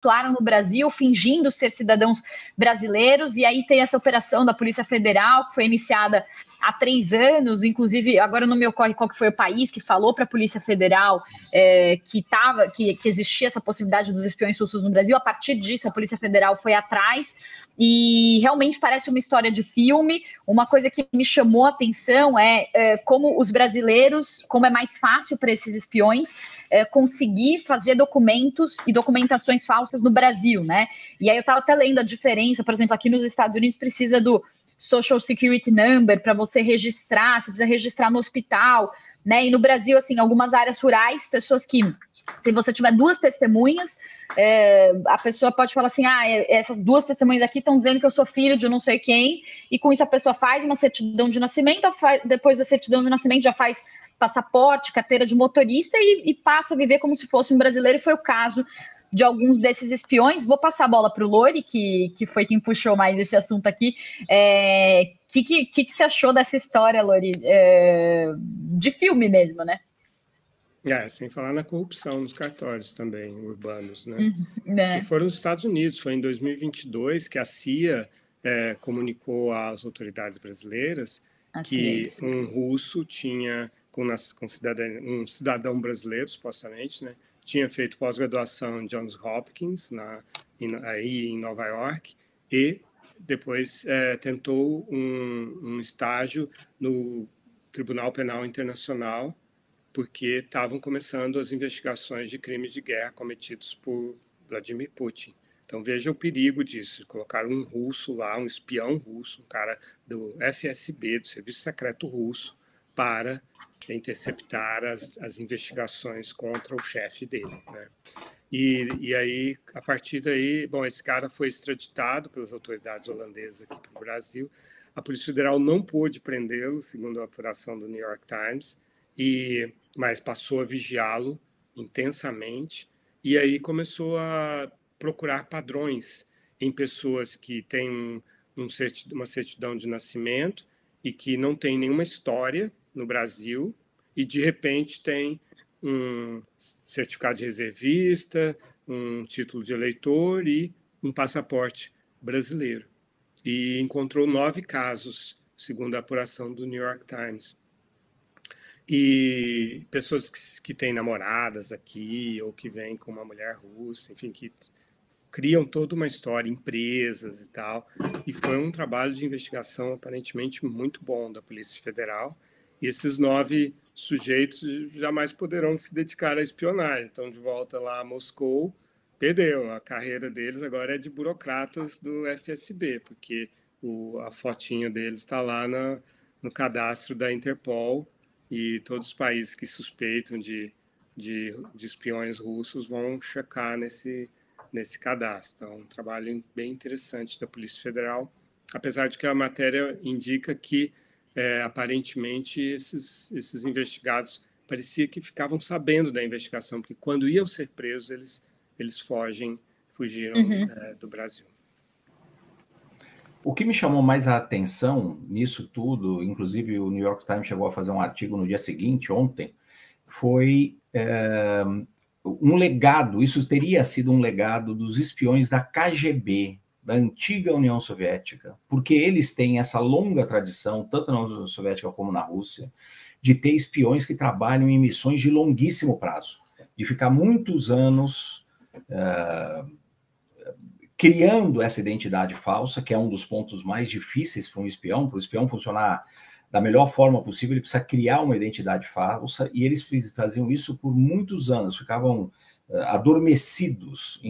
atuaram no Brasil fingindo ser cidadãos brasileiros, e aí tem essa operação da Polícia Federal, que foi iniciada há 3 anos, inclusive, agora não me ocorre qual que foi o país que falou para a Polícia Federal que existia essa possibilidade dos espiões russos no Brasil. A partir disso, a Polícia Federal foi atrás, e realmente parece uma história de filme. Uma coisa que me chamou a atenção como os brasileiros, como é mais fácil para esses espiões conseguir fazer documentos e documentações falsas no Brasil, né? E aí eu estava até lendo a diferença, por exemplo, aqui nos Estados Unidos precisa do Social Security Number para você registrar, você precisa registrar no hospital, né? E no Brasil, assim, algumas áreas rurais, pessoas que, se você tiver 2 testemunhas, a pessoa pode falar assim, essas 2 testemunhas aqui estão dizendo que eu sou filho de não sei quem, e com isso a pessoa faz uma certidão de nascimento, depois da certidão de nascimento já faz passaporte, carteira de motorista e passa a viver como se fosse um brasileiro, e foi o caso de alguns desses espiões. Vou passar a bola para o Lori, que foi quem puxou mais esse assunto aqui. Que você achou dessa história, Lori? De filme mesmo, né? Sem falar na corrupção nos cartórios também, urbanos, né? Que foram nos Estados Unidos. Foi em 2022 que a CIA comunicou às autoridades brasileiras que um russo tinha, um cidadão brasileiro, supostamente, né? Tinha feito pós-graduação em Johns Hopkins, aí em Nova York, e depois tentou um estágio no Tribunal Penal Internacional, porque estavam começando as investigações de crimes de guerra cometidos por Vladimir Putin. Então veja o perigo disso. Colocaram um russo lá, um espião russo, um cara do FSB, do Serviço Secreto Russo, para interceptar as investigações contra o chefe dele, né? E aí, a partir daí, esse cara foi extraditado pelas autoridades holandesas aqui para o Brasil. A Polícia Federal não pôde prendê-lo, segundo a apuração do New York Times, mas passou a vigiá-lo intensamente, e aí começou a procurar padrões em pessoas que têm uma certidão de nascimento e que não tem nenhuma história no Brasil, e de repente tem um certificado de reservista, um título de eleitor e um passaporte brasileiro. E encontrou 9 casos, segundo a apuração do New York Times. E pessoas que têm namoradas aqui, ou que vêm com uma mulher russa, enfim, que criam toda uma história, empresas e tal. E foi um trabalho de investigação aparentemente muito bom da Polícia Federal. E esses 9 sujeitos jamais poderão se dedicar à espionagem. Estão de volta lá a Moscou, perdeu. A carreira deles agora é de burocratas do FSB, porque a fotinha deles está lá no cadastro da Interpol, e todos os países que suspeitam de espiões russos vão checar nesse cadastro. Então, um trabalho bem interessante da Polícia Federal, apesar de que a matéria indica que, aparentemente, esses investigados parecia que ficavam sabendo da investigação, porque quando iam ser presos, eles fugiram do Brasil. O que me chamou mais a atenção nisso tudo, inclusive o New York Times chegou a fazer um artigo no dia seguinte, ontem, foi um legado, isso teria sido um legado dos espiões da KGB, da antiga União Soviética, porque eles têm essa longa tradição, tanto na União Soviética como na Rússia, de ter espiões que trabalham em missões de longuíssimo prazo, de ficar muitos anos criando essa identidade falsa, que é um dos pontos mais difíceis para o espião funcionar da melhor forma possível, ele precisa criar uma identidade falsa, e eles faziam isso por muitos anos, ficavam adormecidos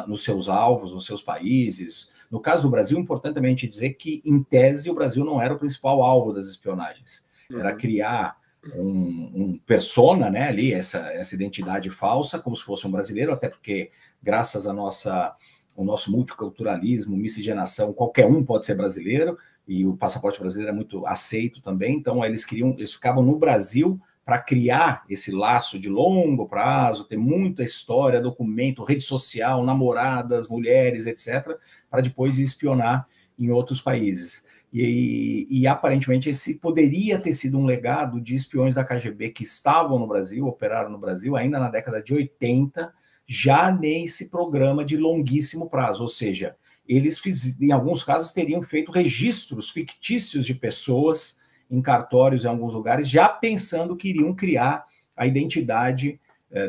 nos seus alvos, nos seus países. No caso do Brasil, é importante também a gente dizer que, em tese, o Brasil não era o principal alvo das espionagens, era criar um persona, né, ali, essa identidade falsa, como se fosse um brasileiro, até porque, graças ao nosso multiculturalismo, miscigenação, qualquer um pode ser brasileiro, e o passaporte brasileiro é muito aceito também. Então eles ficavam no Brasil para criar esse laço de longo prazo, ter muita história, documento, rede social, namoradas, mulheres, etc., para depois espionar em outros países. E aparentemente esse poderia ter sido um legado de espiões da KGB que estavam no Brasil, operaram no Brasil ainda na década de 80, já nesse programa de longuíssimo prazo, ou seja, eles, em alguns casos, teriam feito registros fictícios de pessoas em cartórios em alguns lugares, já pensando que iriam criar a identidade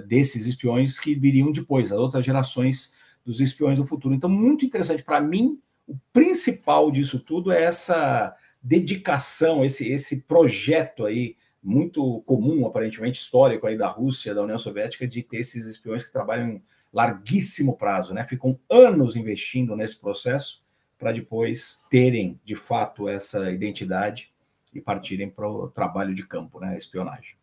desses espiões que viriam depois, as outras gerações dos espiões do futuro. Então, muito interessante. Para mim, o principal disso tudo é essa dedicação, esse projeto aí, muito comum, aparentemente histórico aí da Rússia, da União Soviética, de ter esses espiões que trabalham em larguíssimo prazo, né? Ficam anos investindo nesse processo para depois terem, de fato, essa identidade e partirem para o trabalho de campo, né? A espionagem.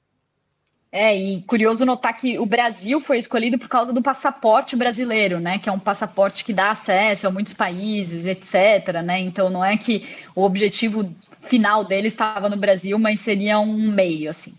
E curioso notar que o Brasil foi escolhido por causa do passaporte brasileiro, né? Que é um passaporte que dá acesso a muitos países, etc., né? Então não é que o objetivo final deles estava no Brasil, mas seria um meio, assim.